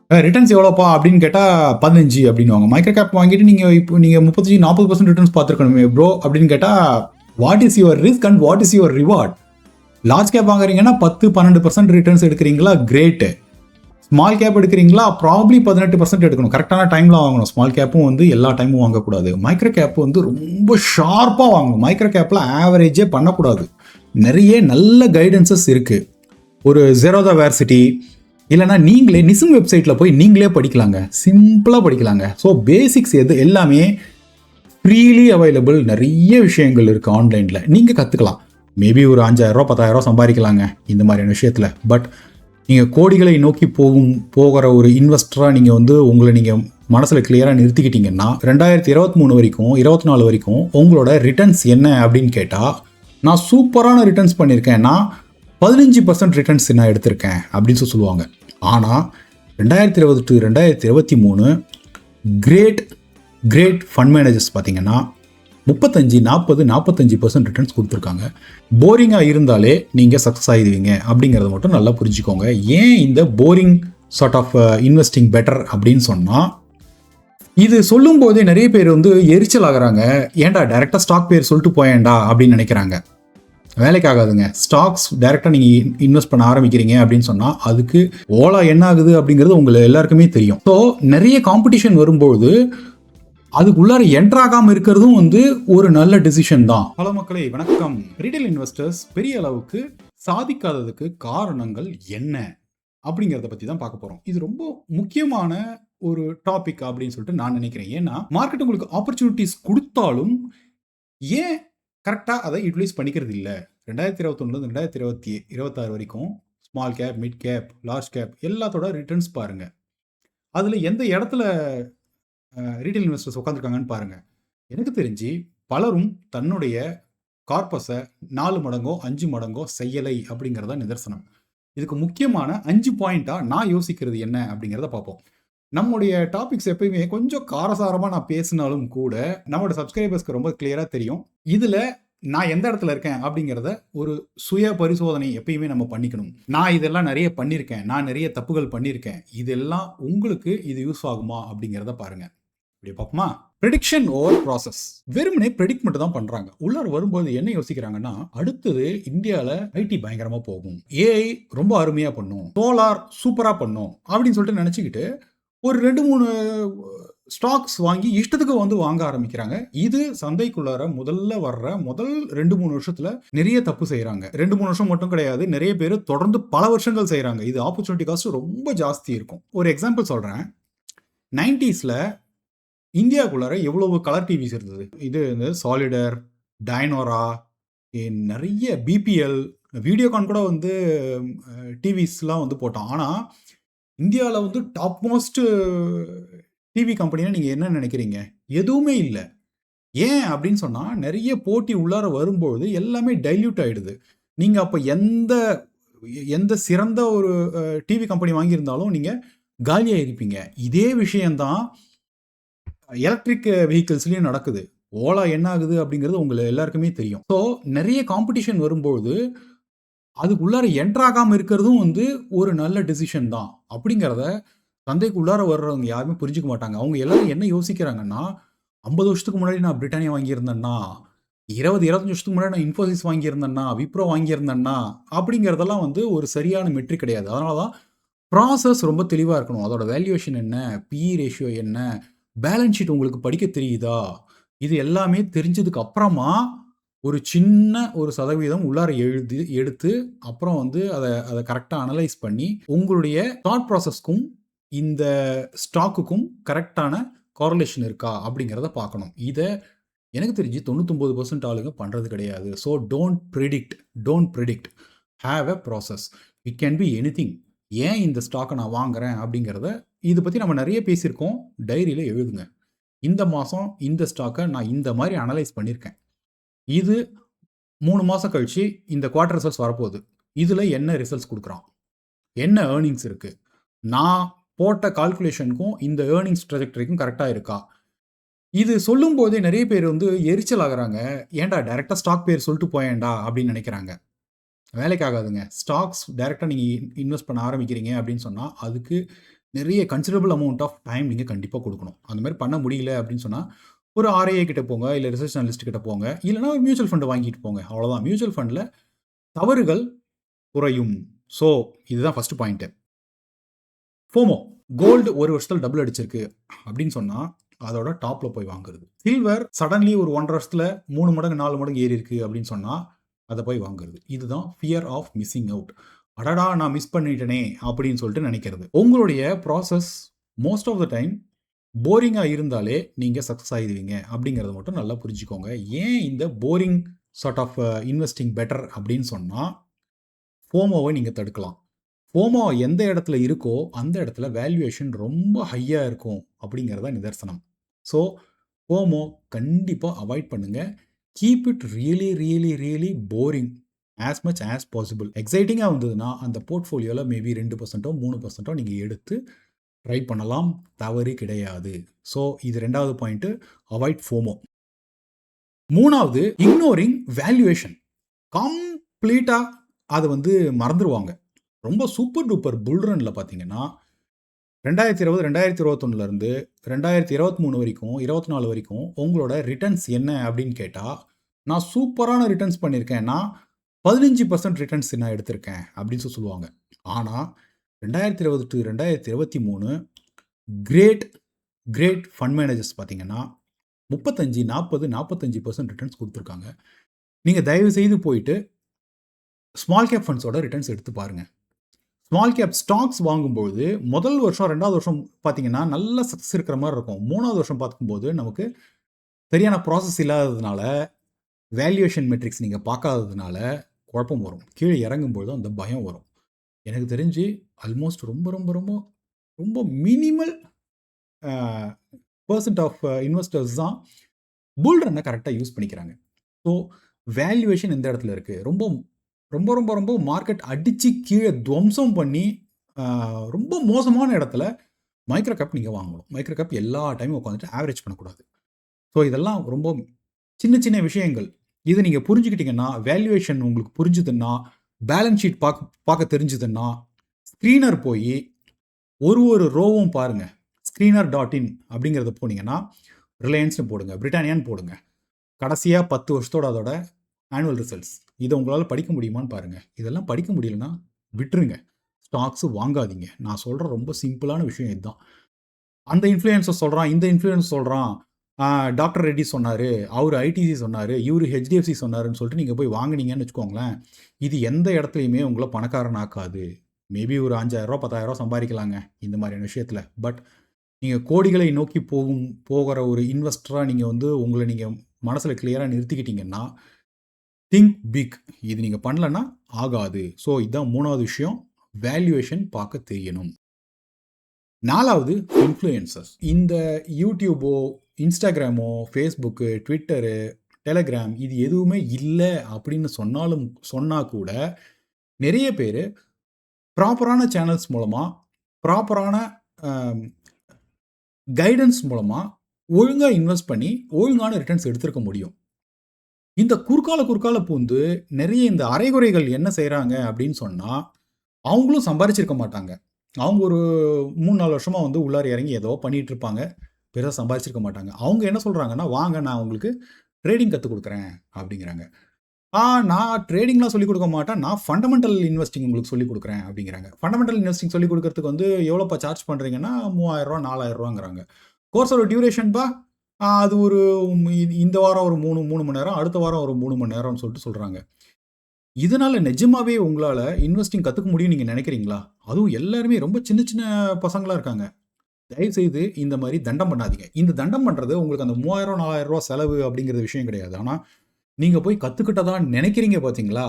Returns எவ்வளோப்பா அப்படின்னு கேட்டால் 15 அப்படின்வாங்க. மைக்ரோ கேப் வாங்கிட்டு நீங்கள் 35-40% ரிட்டர்ன்ஸ் பார்த்துருக்கணுமே ப்ரோ அப்படின்னு கேட்டால், what is your risk and what is your reward? Large cap வாங்குறீங்கன்னா 10-12% ரிட்டர்ன்ஸ் எடுக்கிறீங்களா, கிரேட்டு. ஸ்மால் கேப் எடுக்கிறீங்களா, ப்ராப்ளி 18% எடுக்கணும். கரெக்டான டைமில் வாங்கணும். ஸ்மால் கேப்பும் வந்து எல்லா டைமும் வாங்கக்கூடாது. மைக்ரோ கேப் வந்து ரொம்ப ஷார்ப்பாக வாங்கணும். மைக்ரோ கேப்பில் ஆவரேஜே பண்ணக்கூடாது. நிறைய நல்ல கைடன்சஸ் இருக்குது. ஒரு ஜெரோதா வேர்சிட்டி இல்லைனா நீங்களே நிசம் வெப்சைட்டில் போய் நீங்களே படிக்கலாங்க. சிம்பிளாக படிக்கலாங்க. ஸோ பேசிக்ஸ் எல்லாமே ஃப்ரீலி அவைலபிள். நிறைய விஷயங்கள் இருக்குது ஆன்லைனில், நீங்கள் கற்றுக்கலாம். மேபி ஒரு 5000 10,000 சம்பாதிக்கலாங்க இந்த மாதிரியான விஷயத்தில். பட் நீங்கள் கோடிகளை நோக்கி போகிற ஒரு இன்வெஸ்டராக நீங்கள் வந்து உங்களை நீங்கள் மனசில் கிளியராக நிறுத்திக்கிட்டீங்கன்னா 2023 வரைக்கும் 24 வரைக்கும் உங்களோட ரிட்டர்ன்ஸ் என்ன அப்படின்னு கேட்டால், நான் சூப்பரான ரிட்டர்ன்ஸ் பண்ணியிருக்கேன், நான் 15% ரிட்டர்ன்ஸ் நான் எடுத்திருக்கேன் அப்படின்னு சொல்லுவாங்க. ஆனால் 2020-2023 கிரேட் ஃபண்ட் மேனேஜர்ஸ் பார்த்தீங்கன்னா 35-40-45% ரிட்டர்ன்ஸ் கொடுத்துருக்காங்க. போரிங்காக இருந்தாலே நீங்கள் சக்ஸஸ் ஆகிடுவீங்க அப்படிங்கிறத மட்டும் நல்லா புரிஞ்சுக்கோங்க. ஏன் இந்த boring sort of investing better அப்படின்னு சொன்னால், இது சொல்லும் போதே நிறைய பேர் வந்து எரிச்சல் ஆகுறாங்க. ஏன்டா டைரெக்டாக ஸ்டாக் பேர் சொல்லிட்டு போயேன்டா அப்படின்னு நினைக்கிறாங்க. வேலைக்கு ஆகாதுங்க. ஸ்டாக்ஸ் டைரெக்டாக நீங்கள் இன்வெஸ்ட் பண்ண ஆரம்பிக்கிறீங்க அப்படின்னு சொன்னால் அதுக்கு ஓலா என்ன ஆகுது அப்படிங்கிறது உங்களுக்கு எல்லாருக்குமே தெரியும். ஸோ நிறைய காம்படிஷன் வரும்போது அதுக்குள்ளார என்ட்ராகாமல் இருக்கிறதும் வந்து ஒரு நல்ல டிசிஷன் தான். ஹலோ மக்களே, வணக்கம். ரீட்டைல் இன்வெஸ்டர்ஸ் பெரிய அளவுக்கு சாதிக்காததுக்கு காரணங்கள் என்ன அப்படிங்கிறத பற்றி தான் பார்க்க போகிறோம். இது ரொம்ப முக்கியமான ஒரு டாபிக் அப்படின்னு சொல்லிட்டு நான் நினைக்கிறேன். ஏன்னா மார்க்கெட் உங்களுக்கு ஆப்பர்ச்சுனிட்டிஸ் கொடுத்தாலும் ஏன் கரெக்டாக அதை யூட்டிலைஸ் பண்ணிக்கிறது இல்லை. 2021 2026 வரைக்கும் small cap, mid cap, large cap எல்லாத்தோட ரிட்டர்ன்ஸ் பாருங்கள். அதில் எந்த இடத்துல ரீட்டைல் இன்வெஸ்டர்ஸ் உட்காந்துருக்காங்கன்னு பாருங்கள். எனக்கு தெரிஞ்சு பலரும் தன்னுடைய கார்பஸை 4 மடங்கோ 5 மடங்கோ செய்யலை அப்படிங்கிறத நிதர்சனம். இதுக்கு முக்கியமான 5 பாயிண்ட்டாக நான் யோசிக்கிறது என்ன அப்படிங்கிறத பார்ப்போம். நம்முடைய டாபிக்ஸ் எப்பயுமே கொஞ்சம் காரசாரமாக நான் பேசினாலும் கூட நம்மளோட சப்ஸ்கிரைபர்ஸ்க்கு ரொம்ப கிளியராக தெரியும் இதில் நான் எந்த இடத்துல இருக்கேன் அப்படிங்கிறத ஒரு சுய பரிசோதனை எப்பயுமே நம்ம பண்ணிக்கணும். நான் இதெல்லாம் நிறைய பண்ணியிருக்கேன், நான் நிறைய தப்புகள் பண்ணியிருக்கேன், இதெல்லாம் உங்களுக்கு இது யூஸ் ஆகுமா அப்படிங்கிறத பாருங்க. இப்படி பார்ப்போமா? Prediction over process. வெறுமனே ப்ரெடிக்ட் மட்டும் தான் பண்றாங்க. உள்ளார வரும்போது என்ன யோசிக்கிறாங்கன்னா, அடுத்தது இந்தியாவில் ஐடி பயங்கரமா போகும், ஏஐ ரொம்ப அருமையா பண்ணும், சோலார் சூப்பரா பண்ணும் அப்படின்னு சொல்லிட்டு நினைச்சுக்கிட்டு ஒரு 2-3 ஸ்டாக்ஸ் வாங்கி இஷ்டத்துக்கு வந்து வாங்க ஆரம்பிக்கிறாங்க. இது சந்தைக்குள்ளார முதல்ல வர்ற முதல் 2-3 வருஷத்துல நிறைய தப்பு செய்யறாங்க. 2-3 வருஷம் மட்டும் கிடையாது, நிறைய பேர் தொடர்ந்து பல வருஷங்கள் செய்யறாங்க. இது ஆப்பர்ச்சுனிட்டி காஸ்ட் ரொம்ப ஜாஸ்தி இருக்கும். ஒரு எக்ஸாம்பிள் சொல்றேன். 90ஸ்ல இந்தியாவுக்குள்ளார எவ்வளவு கலர் டிவிஸ் இருந்தது. இது சாலிடர், டைனோரா, நிறைய பிபிஎல், வீடியோகான் கூட வந்து டிவிஸ்லாம் வந்து போட்டோம். ஆனால் இந்தியாவில் வந்து டாப் மோஸ்ட் டிவி கம்பெனினா நீங்கள் என்ன நினைக்கிறீங்க? எதுவுமே இல்லை. ஏன் அப்படின்னு சொன்னால், நிறைய போட்டி உள்ளார வரும்போது எல்லாமே டைல்யூட் ஆகிடுது. நீங்கள் அப்போ எந்த சிறந்த ஒரு டிவி கம்பெனி வாங்கியிருந்தாலும் நீங்கள் காலியாக இருப்பீங்க. இதே விஷயந்தான் எலக்ட்ரிக் வெஹிக்கிள்ஸ்லேயும் நடக்குது. ஓலா என்ன ஆகுது அப்படிங்கிறது உங்களுக்கு எல்லாருக்குமே தெரியும். ஸோ நிறைய காம்படிஷன் வரும்போது அதுக்குள்ளார என்ட்ராகாமல் இருக்கிறதும் வந்து ஒரு நல்ல டிசிஷன் தான் அப்படிங்கிறத சந்தைக்கு உள்ளார வர்றவங்க யாருமே புரிஞ்சுக்க மாட்டாங்க. அவங்க எல்லாரும் என்ன யோசிக்கிறாங்கன்னா, 50 வருஷத்துக்கு முன்னாடி நான் பிரிட்டானியா வாங்கியிருந்தேன்னா, 25 வருஷத்துக்கு முன்னாடி நான் இன்ஃபோசிஸ் வாங்கியிருந்தேன்னா, விப்ரோ வாங்கியிருந்தேன்னா அப்படிங்கிறதெல்லாம் வந்து ஒரு சரியான மெட்ரிக் கிடையாது. அதனால தான் ப்ராசஸ் ரொம்ப தெளிவாக இருக்கணும். அதோட வேல்யூவேஷன் என்ன, பிஇ ரேஷியோ என்ன, பேலன்ஸ் ஷீட் உங்களுக்கு படிக்க தெரியுதா, இது எல்லாமே தெரிஞ்சதுக்கு அப்புறமா ஒரு சின்ன ஒரு சதவீதம் உள்ளார எடுத்து அப்புறம் வந்து அதை கரெக்டாக அனலைஸ் பண்ணி உங்களுடைய தாட் ப்ராசஸ்க்கும் இந்த ஸ்டாக்குக்கும் கரெக்டான காரலேஷன் இருக்கா அப்படிங்கிறத பார்க்கணும். இதை எனக்கு தெரிஞ்சு 99% ஆளுங்க பண்ணுறது கிடையாது. So don't predict, have a process. It can be anything. ஏன் இந்த ஸ்டாக்கை நான் வாங்குறேன் அப்படிங்கிறத இதை பற்றி நம்ம நிறைய பேசியிருக்கோம். டைரியில் எழுதுங்க. இந்த மாதம் இந்த ஸ்டாக்கை நான் இந்த மாதிரி அனலைஸ் பண்ணியிருக்கேன். இது 3 மாதம் கழிச்சு இந்த குவார்டர் ரிசல்ட்ஸ் வரப்போகுது. இதில் என்ன ரிசல்ட்ஸ் கொடுக்குறான், என்ன ஏர்னிங்ஸ் இருக்குது, நான் போட்ட கால்குலேஷனுக்கும் இந்த ஏர்னிங்ஸ் ட்ரெஜெக்டரிக்கும் கரெக்டாக இருக்கா, இது சொல்லும் போதே நிறைய பேர் வந்து எரிச்சல் ஆகுறாங்க. ஏன்டா டைரெக்டாக ஸ்டாக் பேர் சொல்லிட்டு போயேன்டா அப்படின்னு நினைக்கிறாங்க. வேலைக்கு ஆகாதுங்க. ஸ்டாக்ஸ் டைரெக்டாக நீங்கள் இன்வெஸ்ட் பண்ண ஆரம்பிக்கிறீங்க அப்படின்னு சொன்னால் அதுக்கு நிறைய கன்சிடரபிள் அமௌண்ட் ஆஃப் டைம் நீங்கள் கண்டிப்பாக கொடுக்கணும். அந்த மாதிரி பண்ண முடியல அப்படின்னு சொன்னால் ஒரு ஆர்ஐஏ கிட்ட போங்க, இல்லை ரிசர்ச் அனலிஸ்ட் கிட்ட போங்க, இல்லைனா ஒரு மியூச்சுவல் ஃபண்டு வாங்கிட்டு போங்க. அவ்வளோதான். மியூச்சுவல் ஃபண்டில் தவறுகள் குறையும். ஸோ இதுதான் ஃபர்ஸ்ட் பாயிண்ட்டு. ஃபோமோ, கோல்டு ஒரு வருஷத்தில் டபுள் அடிச்சிருக்கு அப்படின்னு சொன்னால் அதோட டாப்பில் போய் வாங்குறது. சில்வர் சடன்லி ஒரு 1.5 வருஷத்தில் 3 மடங்கு 4 மடங்கு ஏறி இருக்கு அப்படின்னு சொன்னால் அதை போய் வாங்குறது. இதுதான் ஃபியர் ஆஃப் மிஸ்ஸிங் அவுட். அடடா நான் மிஸ் பண்ணிட்டேனே அப்படின்னு சொல்லிட்டு நினைக்கிறது. உங்களுடைய process most of the time போரிங்காக இருந்தாலே நீங்கள் சக்ஸஸ் ஆகிடுவீங்க அப்படிங்கிறத மட்டும் நல்லா புரிஞ்சுக்கோங்க. ஏன் இந்த boring sort of investing better அப்படின்னு சொன்னால் ஃபோமோவை நீங்கள் தடுக்கலாம். ஃபோமோ எந்த இடத்துல இருக்கோ அந்த இடத்துல வேல்யூவேஷன் ரொம்ப ஹையாக இருக்கும் அப்படிங்கிறத நிதர்சனம். ஸோ ஃபோமோ கண்டிப்பாக அவாய்ட் பண்ணுங்கள். Keep it really really really boring as much as possible. எக்ஸைட்டிங்காக வந்ததுன்னா அந்த போர்ட்ஃபோலியோவில் மேபி 2% 3% நீங்கள் எடுத்து ட்ரை பண்ணலாம், தவறு கிடையாது. ஸோ இது 2வது பாயிண்ட்டு, அவாய்ட் ஃபோமோ. 3வது, இக்னோரிங் வேல்யூவேஷன். கம்ப்ளீட்டாக அதை மறந்துடுவாங்க. ரொம்ப சூப்பர் டூப்பர் புல்ரனில் பார்த்தீங்கன்னா 2020 2021லேருந்து 2023 வரைக்கும் 24 வரைக்கும் உங்களோட ரிட்டர்ன்ஸ் என்ன அப்படின்னு கேட்டால், நான் சூப்பரான ரிட்டர்ன்ஸ் பண்ணியிருக்கேன், நான் 15% ரிட்டர்ன்ஸ் நான் எடுத்திருக்கேன் அப்படின்னு சொல்லுவாங்க. ஆனால் 2020 to 2023 கிரேட் ஃபண்ட் மேனேஜர்ஸ் பார்த்தீங்கன்னா 35, 40, 45% ரிட்டர்ன்ஸ் கொடுத்துருக்காங்க. நீங்கள் தயவு செய்து போயிட்டு ஸ்மால் கேப் ஃபண்ட்ஸோட ரிட்டர்ன்ஸ் எடுத்து பாருங்கள். ஸ்மால் கேப் ஸ்டாக்ஸ் வாங்கும்போது முதல் வருஷம் 2வது வருஷம் பார்த்தீங்கன்னா நல்ல சக்ஸஸ் இருக்கிற மாதிரி இருக்கும். 3வது வருஷம் பார்க்கும்போது நமக்கு சரியான ப்ராசஸ் இல்லாததுனால, வேல்யூவேஷன் மெட்ரிக்ஸ் நீங்கள் பார்க்காததுனால குழப்பம் வரும். கீழே இறங்கும்போது அந்த பயம் வரும். எனக்கு தெரிஞ்சு ஆல்மோஸ்ட் ரொம்ப ரொம்ப ரொம்ப ரொம்ப மினிமல் பர்சன்ட் ஆஃப் இன்வெஸ்டர்ஸ் தான் புல் ரன்னை கரெக்டாக யூஸ் பண்ணிக்கிறாங்க. ஸோ வேல்யூவேஷன் எந்த இடத்துல இருக்குது, ரொம்ப ரொம்ப ரொம்ப ரொம்ப மார்க்கெட் அடித்து கீழே துவம்சம் பண்ணி ரொம்ப மோசமான இடத்துல மைக்ரோ கேப் நீங்கள் வாங்கணும். மைக்ரோ கேப் எல்லா டைமும் உட்காந்துட்டு ஆவரேஜ் பண்ணக்கூடாது. ஸோ இதெல்லாம் ரொம்ப சின்ன சின்ன விஷயங்கள். இது நீங்கள் புரிஞ்சுக்கிட்டீங்கன்னா, வேல்யூவேஷன் உங்களுக்கு புரிஞ்சுதுன்னா, பேலன்ஸ் ஷீட் பார்க்க தெரிஞ்சுதுன்னா, ஸ்க்ரீனர் போய் ஒரு ரோவும் பாருங்கள். screener.in அப்படிங்கிறத போனீங்கன்னா ரிலையன்ஸ்னு போடுங்க, பிரிட்டானியான்னு போடுங்க. கடைசியாக 10 வருஷத்தோட அதோட ஆனுவல் ரிசல்ட்ஸ் இதை உங்களால் படிக்க முடியுமான்னு பாருங்கள். இதெல்லாம் படிக்க முடியலன்னா விட்டுருங்க, ஸ்டாக்ஸு வாங்காதீங்க. நான் சொல்கிற ரொம்ப சிம்பிளான விஷயம் இதுதான். அந்த இன்ஃப்ளூயன்ஸர் சொல்கிறான், இந்த இன்ஃப்ளூயன்ஸ் சொல்கிறான், டாக்டர் ரெட்டி சொன்னார், அவர் ஐடிசி சொன்னார், இவர் ஹெச்டிஎஃப்சி சொன்னாருன்னு சொல்லிட்டு நீங்கள் போய் வாங்கினீங்கன்னு வச்சுக்கோங்களேன், இது எந்த இடத்துலையுமே உங்களை பணக்காரன் ஆக்காது. மேபி ஒரு 5,000 10,000 சம்பாதிக்கலாங்க இந்த மாதிரியான விஷயத்தில். பட் நீங்கள் கோடிகளை நோக்கி போகிற ஒரு இன்வெஸ்டராக நீங்கள் உங்களை நீங்கள் மனசில் கிளியராக நிறுத்திக்கிட்டீங்கன்னா, திங்க் பிக். இது நீங்கள் பண்ணலன்னா ஆகாது. ஸோ இதுதான் 3வது விஷயம், வேல்யூவேஷன் பார்க்க தெரியணும். 4வது, இன்ஃப்ளூயன்சர்ஸ். இந்த யூடியூபோ, இன்ஸ்டாகிராமோ, ஃபேஸ்புக்கு, ட்விட்டரு, டெலகிராம் இது எதுவுமே இல்லை அப்படின்னு சொன்னால் கூட நிறைய பேர் ப்ராப்பரான சேனல்ஸ் மூலமாக, ப்ராப்பரான கைடன்ஸ் மூலமாக ஒழுங்காக இன்வெஸ்ட் பண்ணி ஒழுங்கான ரிட்டர்ன்ஸ் எடுத்துருக்க முடியும். இந்த குறுக்கால பூந்து நிறைய இந்த அரைகுறைகள் என்ன செய்கிறாங்க அப்படின்னு சொன்னால், அவங்களும் சம்பாரிச்சிருக்க மாட்டாங்க. அவங்க ஒரு 3-4 வருஷமாக உள்ளார இறங்கி ஏதோ பண்ணிகிட்டு இருப்பாங்க, பெருசாக சம்பாதிச்சிருக்க மாட்டாங்க. அவங்க என்ன சொல்கிறாங்கன்னா, வாங்க நான் உங்களுக்கு ட்ரேடிங் கற்றுக் கொடுக்குறேன் அப்படிங்கிறாங்க. நான் ட்ரேடிங்லாம் சொல்லிக் கொடுக்க மாட்டேன், நான் ஃபண்டமெண்டல் இன்வெஸ்டிங் உங்களுக்கு சொல்லிக் கொடுக்குறேன் அப்படிங்கிறாங்க. ஃபண்டமெண்டல் இன்வெஸ்டிங் சொல்லிக் கொடுக்கறதுக்கு எவ்வளோப்பா சார்ஜ் பண்ணுறீங்கன்னா 3,000 4,000 கோர்ஸோட டியூரேஷன்பா அது ஒரு இந்த வாரம் ஒரு 3 மணி நேரம், அடுத்த வாரம் ஒரு 3 மணி நேரம்னு சொல்லிட்டு சொல்கிறாங்க. இதனால் நிஜமாகவே உங்களால் இன்வெஸ்டிங் கற்றுக்க முடியும் நீங்கள் நினைக்கிறீங்களா? அதுவும் எல்லாருமே ரொம்ப சின்ன சின்ன பசங்களாக இருக்காங்க. தயவுசெய்து இந்த மாதிரி தண்டம் பண்ணாதீங்க. இந்த தண்டம் பண்ணுறது உங்களுக்கு அந்த 3,000 4,000 செலவு அப்படிங்கிற விஷயம் கிடையாது. ஆனால் நீங்கள் போய் கற்றுக்கிட்டதா நினைக்கிறீங்க பார்த்தீங்களா,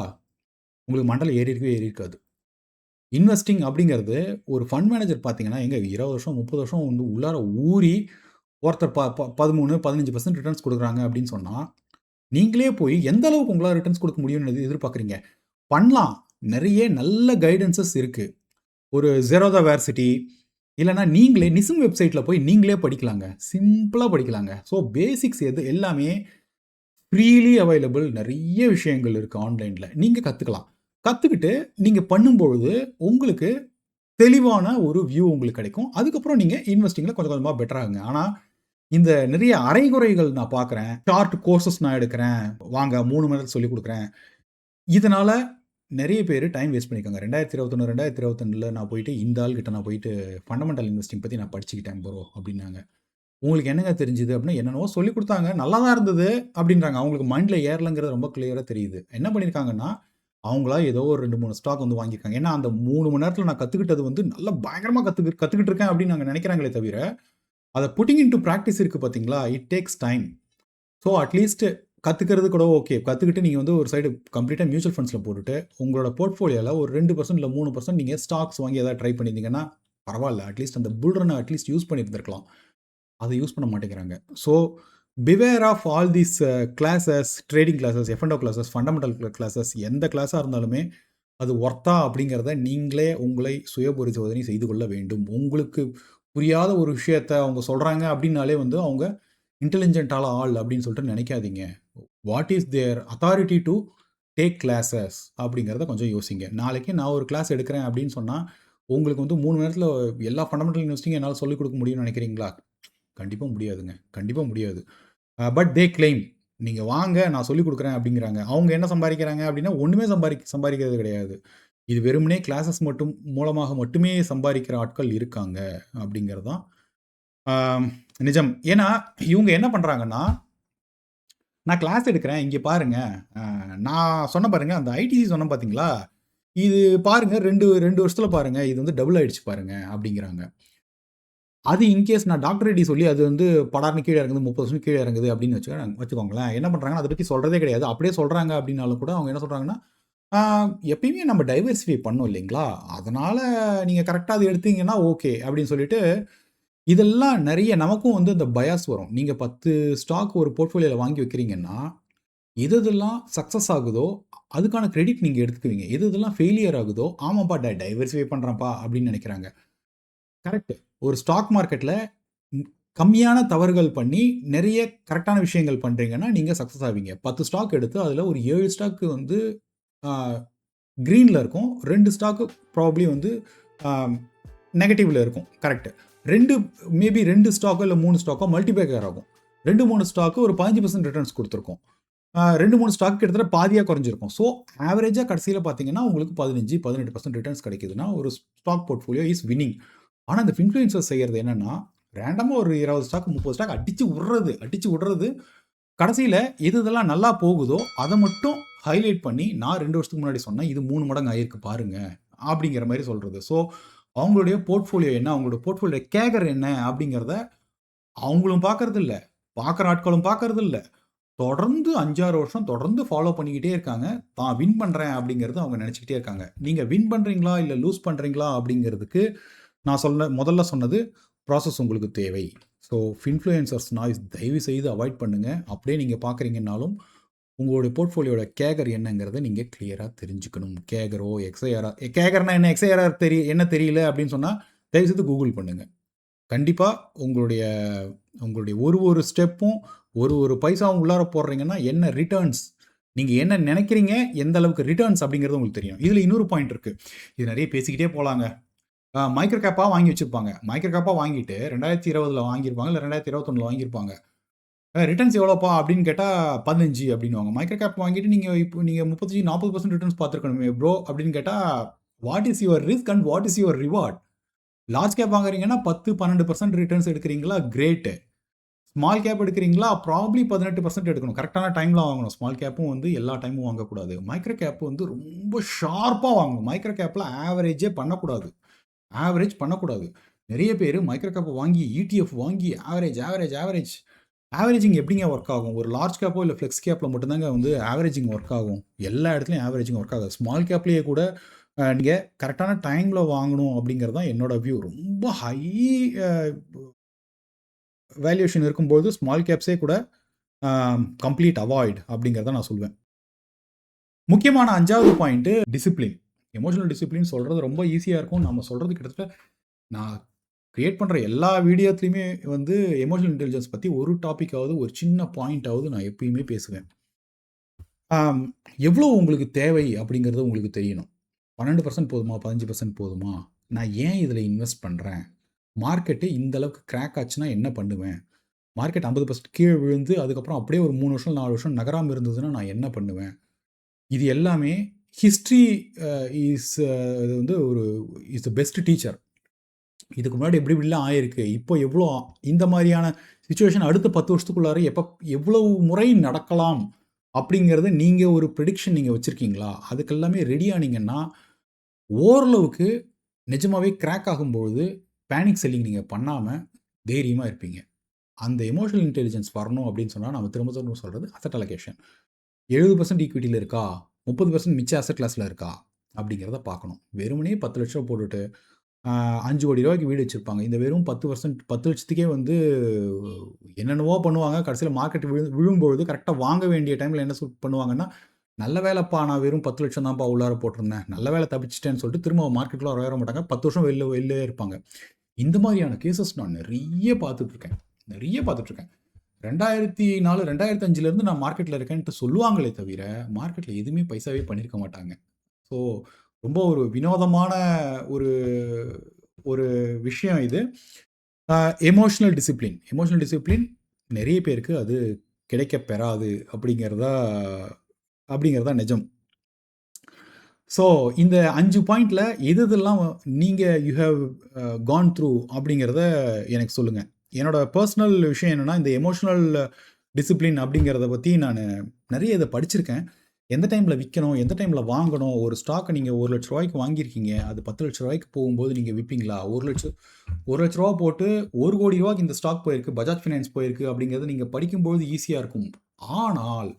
உங்களுக்கு மண்டல ஏறி இருக்காது. இன்வெஸ்டிங் அப்படிங்கிறது ஒரு ஃபண்ட் மேனேஜர் பார்த்தீங்கன்னா 20 வருஷம் 30 வருஷம் உள்ளார ஊறி ஒருத்தர் 13-15% ரிட்டர்ன்ஸ் கொடுக்குறாங்க அப்படின்னு சொன்னால், நீங்களே போய் எந்த அளவுக்கு உங்களால் ரிட்டர்ன்ஸ் கொடுக்க முடியும்னு எதிர்பார்க்குறீங்க? பண்ணலாம். நிறைய நல்ல கைடன்சஸ் இருக்குது. ஒரு ஜெரோதா வேர்சிட்டி இல்லைனா நீங்களே நிசம் வெப்சைட்டில் போய் நீங்களே படிக்கலாங்க, சிம்பிளாக படிக்கலாங்க. ஸோ பேசிக்ஸ் எல்லாமே ஃப்ரீலி அவைலபிள். நிறைய விஷயங்கள் இருக்குது ஆன்லைனில், நீங்கள் கற்றுக்கலாம். கற்றுக்கிட்டு நீங்கள் பண்ணும்பொழுது உங்களுக்கு தெளிவான ஒரு வியூ உங்களுக்கு கிடைக்கும். அதுக்கப்புறம் நீங்க இன்வெஸ்டிங்ல கொஞ்சம் கொஞ்சமா பெட்டர் ஆகுங்க. ஆனா, இந்த நிறைய அரைகுறைகள் நான் பார்க்குறேன். ஷார்ட் கோர்சஸ் நான் எடுக்கிறேன். வாங்க 3 மணி நேரத்துல சொல்லிக் குடுக்குறேன். இதனால நெறைய பேரு டைம் வேஸ்ட் பண்ணியிருக்காங்க. 2021, 2022ல நான் போயிட்டு இந்த ஆள் கிட்ட நான் போயிட்டு ஃபண்டமெண்டல் இன்வெஸ்டிங் பத்தி நான் படிச்சுக்கிட்டேன் ப்ரோ அப்டின்னாங்க. உங்களுக்கு என்னங்க தெரிஞ்சது அப்டின்னா, என்னென்னவோ சொல்லிக் குடுத்தாங்க. நல்லா தான் இருந்தது அப்டின்றாங்க. அவங்களுக்கு மைண்ட்ல ஏறலங்கிறது ரொம்ப கிளியரா தெரியுது. என்ன பண்ணியிருக்காங்கன்னா, அவங்களா ஏதோ ஒரு 2, 3 ஸ்டாக் வந்து வாங்கியிருக்காங்க. ஏன்னா, அந்த 3 மணி நேரத்துல நான் கத்துக்கிட்டது வந்து நல்லா பயங்கரமா கத்துக்கிட்டு இருக்கேன் அப்டின்னு அவங்க நெனைக்கிறாங்களே தவிர, அத புட்டிங் இன்டூ பிராக்டிஸ் இருக்கு பார்த்தீங்களா? It takes time. So at least கத்துக்கிறது கூட ஓகே. கத்துக்கிட்டு நீங்க வந்து ஒரு சைடு கம்ப்ளீட்டா மியூச்சுவல் ஃபண்ட்ஸ்ல போட்டுட்டு, உங்களோட போர்ட்ஃபோலியோல ஒரு 2% இல்ல 3% நீங்க ஸ்டாக்ஸ் வாங்கி ஏதாவது ட்ரை பண்ணியிருந்தீங்கன்னா, பரவால்ல. அட்லீஸ்ட் அந்த புல் ரன்ன அட்லீஸ்ட் யூஸ் பண்ணியிருந்திருக்கலாம். அத யூஸ் பண்ண மாட்டேங்கிறாங்க. So beware of all these classes, trading classes, எஃப்&ஓ கிளாஸஸ், ஃபண்டமெண்டல் கிளாஸஸ் எந்த கிளாஸா இருந்தாலுமே, அது ஒர்த்தா அப்படிங்கிறத நீங்களே உங்களை சுய பரிசோதனை செய்து கொள்ள வேண்டும். உங்களுக்கு புரியாத ஒரு விஷயத்த அவங்க சொல்றாங்க அப்படின்னாலே வந்து அவங்க இன்டெலிஜென்ட்டான ஆள் அப்படின்னு சொல்லிட்டு நினைக்காதீங்க. What is their authority to take classes அப்படிங்கிறத கொஞ்சம் யோசிங்க. நாளைக்கு நான் ஒரு கிளாஸ் எடுக்கிறேன் அப்படின்னு சொன்னா, உங்களுக்கு வந்து 3 மணி நேரத்தில எல்லா ஃபண்டமெண்டல் இன்வெஸ்டிங்கும் என்னால சொல்லிக் குடுக்க முடியும்னு நினைக்கிறீங்களா? கண்டிப்பா முடியாதுங்க. கண்டிப்பா முடியாது. But they claim. நீங்க வாங்க நான் சொல்லிக் குடுக்குறேன் அப்படிங்கிறாங்க. அவங்க என்ன சம்பாரிக்கிறாங்க அப்படின்னா, ஒண்ணுமே சம்பாரிக்கிறது கிடையாது. இது வெறுமனே கிளாஸஸ் மட்டும் மூலமாக மட்டுமே சம்பாரிக்கிற ஆட்கள் இருக்காங்க அப்படிங்கிறது தான் நிஜம். ஏன்னா, இவங்க என்ன பண்றாங்கன்னா, நான் கிளாஸ் எடுக்கிறேன். இங்க பாருங்க. நான் சொன்னேன் பாருங்க, அந்த ஐடிசி சொன்னேன் பார்த்தீங்களா? இது பாருங்க 2 வருஷத்துல பாருங்க. இது வந்து டபுள் ஆயிடுச்சு பாருங்க அப்படிங்கிறாங்க. அது இன்கேஸ் நான் டாக்டர் ஐடி சொல்லி அது வந்து படார்ன்னு கீழ இறங்குது, 30% கீழ இறங்குது அப்படின்னு வச்சுக்கோங்களேன். என்ன பண்றாங்கன்னா, அத பத்தி சொல்றதே கிடையாது. அப்படியே சொல்றாங்க அப்படின்னாலும் கூட அவங்க என்ன சொல்றாங்கன்னா, ஆ எப்பயுமே நம்ம டைவர்சிஃபை பண்ணோம் இல்லைங்களா? அதனால நீங்க கரெக்ட்டா அத எடுத்தீங்கன்னா ஓகே அப்படின்னு சொல்லிட்டு இதெல்லாம் நெறைய நமக்கும் வந்து அந்த பயாஸ் வரும். நீங்க 10 ஸ்டாக் ஒரு போர்ட்ஃபோலியோல வாங்கி வைக்கிறீங்கன்னா, எது எதெல்லாம் சக்சஸ் ஆகுதோ, அதுக்கான கிரெடிட் நீங்க எடுத்துக்குவீங்க. எது எதெல்லாம் ஃபெயிலியர் ஆகுதோ, ஆமாப்பா டைவர்சிஃபை பண்றேன்ப்பா அப்படின்னு நெனைக்கிறாங்க. கரெக்ட். ஒரு ஸ்டாக் மார்க்கெட்ல ம் கம்மியான தவறுகள் பண்ணி, நெறைய கரெக்ட்டான விஷயங்கள் பண்றீங்கன்னா, நீங்க சக்சஸ் ஆவீங்க. 10 ஸ்டாக் எடுத்து அதுல ஒரு 7 ஸ்டாக் வந்து ஆ கிரீன்ல இருக்கும். 2 ஸ்டாக் ப்ராபப்ளி வந்து ஆ நெகட்டிவ்ல இருக்கும். கரெக்ட். 2 மேபி 2 ஸ்டாக்கோ இல்ல 3 ஸ்டாக்கோ மல்டிபேக்கர் ஆகும். 2, 3 ஸ்டாக் ஒரு 15% ரிட்டர்ன்ஸ் குடுத்திருக்கும். 2, 3 ஸ்டாக் கிட்டத்தட்ட பாதியா குறைஞ்சிருக்கும். ஸோ ஆவரேஜா கடைசியில பார்த்தீங்கன்னா, உங்களுக்கு 15, 18% ரிட்டர்ன்ஸ் கிடைக்குதுன்னா, ஒரு ஸ்டாக் போர்ட்ஃபோலியோ இஸ் வின்னிங். ஆனா, இந்த இன்ஃப்ளூயன்சர் செய்யறது என்னன்னா, ரேண்டமா ஒரு 20 ஸ்டாக், 30 ஸ்டாக் அடிச்சு விடுறது. கடைசியில எது எதெல்லாம் நல்லா போகுதோ, அத மட்டும் ஹைலைட் பண்ணி, நான் 2 வருஷத்துக்கு முன்னாடி சொன்னேன். இது 3 மடங்கு ஆயிருக்கு பாருங்க. அப்படிங்கிற மாரி சொல்றது. ஸோ, அவங்களுடைய போர்ட்ஃபோலியோ என்ன? அவங்களுடைய போர்ட்ஃபோலியோ கேகர் என்ன? அப்படிங்கிறத அவங்களும் பார்க்கறதில்ல. பார்க்குற ஆட்களும் பார்க்கறதில்ல. தொடர்ந்து 5, 6 வருஷம் தொடர்ந்து ஃபாலோ பண்ணிக்கிட்டே இருக்காங்க. தான் வின் பண்றேன் அப்படிங்கிறத அவங்க நெனச்சுக்கிட்டே இருக்காங்க. நீங்க வின் பண்றீங்களா? இல்ல லூஸ் பண்றீங்களா? அப்படிங்கிறதுக்கு நான் முதல்ல சொன்னது ப்ராசஸ் உங்களுக்கு தேவை. ஸோ இன்ஃப்ளூயன்சர்ஸ் நாய்ஸ் தயவு செய்து அவாய்ட் பண்ணுங்க. அப்படியே நீங்க பார்க்குறீங்கன்னாலும், உங்களுடைய போர்ட்ஃபோலியோட கேகர் என்னங்கிறத நீங்க கிளியரா தெரிஞ்சுக்கணும். கேகரோ, எக்ஸ்ஐஆர்ஆர் கேகர்னா என்ன? எக்ஸ்ஐஆர்ஆர் என்ன தெரியல அப்படின்னு சொன்னா, தயவு செய்து கூகுள் பண்ணுங்க. கண்டிப்பா உங்களுடைய உங்களுடைய ஒரு ஸ்டெப்பும், ஒரு பைசாவும் உள்ளார போடுறீங்கன்னா, என்ன ரிட்டர்ன்ஸ் நீங்க என்ன நெனைக்கிறீங்க? எந்த அளவுக்கு ரிட்டர்ன்ஸ் அப்படிங்கிறது உங்களுக்கு தெரியும். இதுல இன்னொரு பாயிண்ட் இருக்கு. இது நெறைய பேசிக்கிட்டே போலாங்க. மைக்ரோ கேப்பா வாங்கி வச்சிருப்பாங்க. மைக்ரோ கேப்பா வாங்கிட்டு 2020ல வாங்கியிருப்பாங்க. இல்ல 2021ல வாங்கியிருப்பாங்க. ரிட்டர்ன்ஸ் எவ்வளோப்பா அப்படின்னு கேட்டா 15 அப்படின்னுவாங்க. மைக்ரோ கேப் வாங்கிட்டு நீங்க 35, 40% ரிட்டர்ன்ஸ் பார்த்துருக்கணுமே ப்ரோ அப்படின்னு கேட்டா, what is your risk and what is your reward? Large cap வாங்குறீங்கன்னா 10, 12% ரிட்டர்ன்ஸ் எடுக்கிறீங்களா? கிரேட். ஸ்மால் கேப் எடுக்கிறீங்களா? ப்ராபப்ளி 18% எடுக்கணும். கரெக்ட்டான டைம்ல வாங்கணும். ஸ்மால் கேப்பும் வந்து எல்லா டைமும் வாங்கக்கூடாது. மைக்ரோ கேப் வந்து ரொம்ப ஷார்ப்பா வாங்கணும். மைக்ரோ கேப்ல ஆவரேஜே பண்ணக்கூடாது. ஆவரேஜ் பண்ணக்கூடாது. நெறைய பேரு மைக்ரோ கேப் வாங்கி, இடிஎஃப் வாங்கி ஆவரேஜ். ஆவரேஜிங் எப்படிங்க ஒர்க் ஆகும்? ஒரு லார்ஜ் கேப்போ இல்ல ஃப்ளெக்ஸ் கேப்ல மட்டும் தாங்க வந்து ஆவரேஜிங் ஒர்க் ஆகும். எல்லா இடத்துலயும் ஆவரேஜிங் ஒர்க் ஆகாது. ஸ்மால் கேப்லயே கூட நீங்க கரெக்ட்டான டைம்ல வாங்கணும் அப்படிங்கிறது தான் என்னோட வியூ. ரொம்ப ஹை அ வேல்யூவேஷன் இருக்கும்போது ஸ்மால் கேப்ஸே கூட அ கம்ப்ளீட் அவாய்ட் அப்படிங்கிறத நான் சொல்வேன். முக்கியமான 5வது பாயிண்ட் டிசிப்ளின். எமோஷனல் டிசிப்ளின் சொல்றது ரொம்ப ஈஸியா இருக்கும். நம்ம சொல்றது கிட்டத்தட்ட நான் கிரியேட் பண்ற எல்லா வீடியோத்துலயுமே வந்து எமோஷனல் இன்டெலிஜென்ஸ் பத்தி ஒரு டாபிக்காவது, ஒரு சின்ன பாயிண்டாவது நான் எப்பயுமே பேசுவேன். ஆம், எவ்வளோ உங்களுக்கு தேவை அப்படிங்கிறது உங்களுக்கு தெரியணும். 12% போதுமா? 15% போதுமா? நான் ஏன் இதில் இன்வெஸ்ட் பண்ணுறேன், மார்க்கெட்டு இந்த அளவுக்கு கிராக் ஆச்சுன்னா என்ன பண்ணுவேன், மார்க்கெட் 50% கீழே விழுந்து அதுக்கப்புறம் அப்படியே ஒரு 3 வருஷம் 4 வருஷம் நகராமல் இருந்ததுன்னா நான் என்ன பண்ணுவேன், இது எல்லாமே ஹிஸ்ட்ரி இஸ் இது வந்து ஒரு இஸ் த பெஸ்ட் டீச்சர். இதுக்கு முன்னாடி எப்படி இப்படிலாம் ஆயிருக்கு, இப்போ எவ்வளோ இந்த மாதிரியான சுச்சுவேஷன் அடுத்த 10 வருஷத்துக்குள்ளார எவ்வளவு முறை நடக்கலாம் அப்படிங்கிறத நீங்கள் ஒரு ப்ரெடிக்ஷன் நீங்கள் வச்சுருக்கீங்களா? அதுக்கெல்லாமே ரெடி ஆனீங்கன்னா ஓரளவுக்கு நிஜமாவே கிராக் ஆகும்பொழுது பேனிக் செல்லிங் நீங்கள் பண்ணாமல் தைரியமாக இருப்பீங்க. அந்த எமோஷனல் இன்டெலிஜென்ஸ் வரணும் அப்படின்னு சொன்னால் நம்ம திரும்ப திரும்ப சொல்கிறது அசெட் அலோகேஷன். 70% ஈக்விட்டியில் இருக்கா, 30% மிச்ச அசெட் கிளாஸில் இருக்கா அப்படிங்கிறத பார்க்கணும். வெறுமனே 10 லட்சம் போட்டுட்டு 5 கோடி ரூபாய்க்கு வீடு வச்சுருப்பாங்க. இந்த வெறும் 10% 10 லட்சத்துக்கே வந்து என்னென்னவோ பண்ணுவாங்க. கடைசியில் மார்க்கெட் விழும்பொழுது கரெக்டாக வாங்க வேண்டிய டைமில் என்ன பண்ணுவாங்கன்னா, நல்ல வேலைப்பா நான் வெறும் 10 லட்சம் தான்ப்பா உள்ளார போட்டிருந்தேன், நல்ல வேலை தப்பிச்சிட்டேன்னு சொல்லிட்டு திரும்ப மார்க்கெட்டில் வர மாட்டாங்க. 10 வருஷம் வெளிலே இருப்பாங்க. இந்த மாதிரியான கேசஸ் நான் நிறைய பார்த்துட்ருக்கேன். 2004 2005லேருந்து நான் மார்க்கெட்டில் இருக்கேன்ட்டு சொல்லுவாங்களே தவிர மார்க்கெட்டில் எதுவுமே பைசாவே பண்ணியிருக்க மாட்டாங்க. ஸோ ரொம்ப ஒரு வினோதமான ஒரு ஒரு விஷயம் இது. எமோஷனல் டிசிப்ளின் நிறைய பேருக்கு அது கிடைக்க பெறாது அப்படிங்கிறதா நிஜம். ஸோ இந்த 5 பாயிண்டில் எதெல்லாம் நீங்கள் யூ ஹேவ் கான் த்ரூ அப்படிங்கிறத எனக்கு சொல்லுங்கள். என்னோட பர்சனல் விஷயம் என்னென்னா, இந்த எமோஷனல் டிசிப்ளின் அப்படிங்கிறத பற்றி நான் நிறைய இதை படிச்சிருக்கேன். எந்த டைமில் விற்கணும், எந்த டைமில் வாங்கணும், ஒரு ஸ்டாக்கை நீங்கள் 1 லட்ச ரூபாய்க்கு வாங்கியிருக்கீங்க, அது 10 லட்ச ரூபாய்க்கு போகும்போது நீங்கள் விற்பீங்களா, 1 லட்ச ரூபா போட்டு 1 கோடி ரூபாய்க்கு இந்த ஸ்டாக் போயிருக்கு, பஜாஜ் ஃபினான்ஸ் போயிருக்கு அப்படிங்கிறது நீங்கள் படிக்கும்போது ஈஸியாக இருக்கும். ஆனால்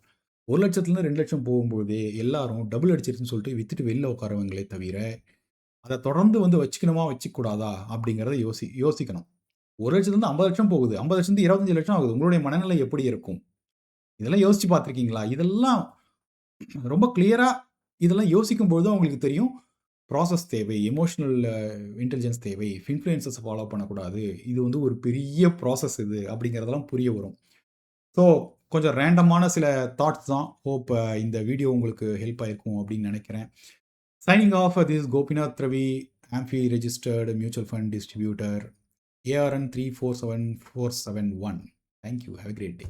1 லட்சத்துலேருந்து 2 லட்சம் போகும்போது எல்லாரும் டபுள் அடிச்சிருச்சுன்னு சொல்லிட்டு விற்றுட்டு வெளில உட்காருவங்களே தவிர அதை தொடர்ந்து வந்து வச்சுக்கணுமா வச்சுக்கூடாதா அப்படிங்கிறத யோசிக்கணும். 1 லட்சத்துலேருந்து 50 லட்சம் போகுது, 50 லட்சத்துலேருந்து 25 லட்சம் ஆகுது. உங்களுடைய மனநிலை எப்படி இருக்கும்? இதெல்லாம் யோசிச்சு பார்த்துருக்கீங்களா? இதெல்லாம் ரொம்ப கிளியராக இதெல்லாம் யோசிக்கும்போது உங்களுக்கு தெரியும், ப்ராசஸ் தேவை, எமோஷனல் இன்டெலிஜென்ஸ் தேவை, இன்ஃப்ளூயன்சஸை ஃபாலோ பண்ணக்கூடாது, இது வந்து ஒரு பெரிய ப்ராசஸ் இது அப்படிங்கிறதெல்லாம் புரிய வரும். ஸோ கொஞ்சம் ரேண்டமான சில தாட்ஸ் தான். ஹோப் இந்த வீடியோ உங்களுக்கு ஹெல்ப் ஆயிருக்கும் அப்படின்னு நினைக்கிறேன். Signing off, this Gopinath Ravi, AMFI registered mutual fund distributor, ARN 347471. Thank you. Have a great day.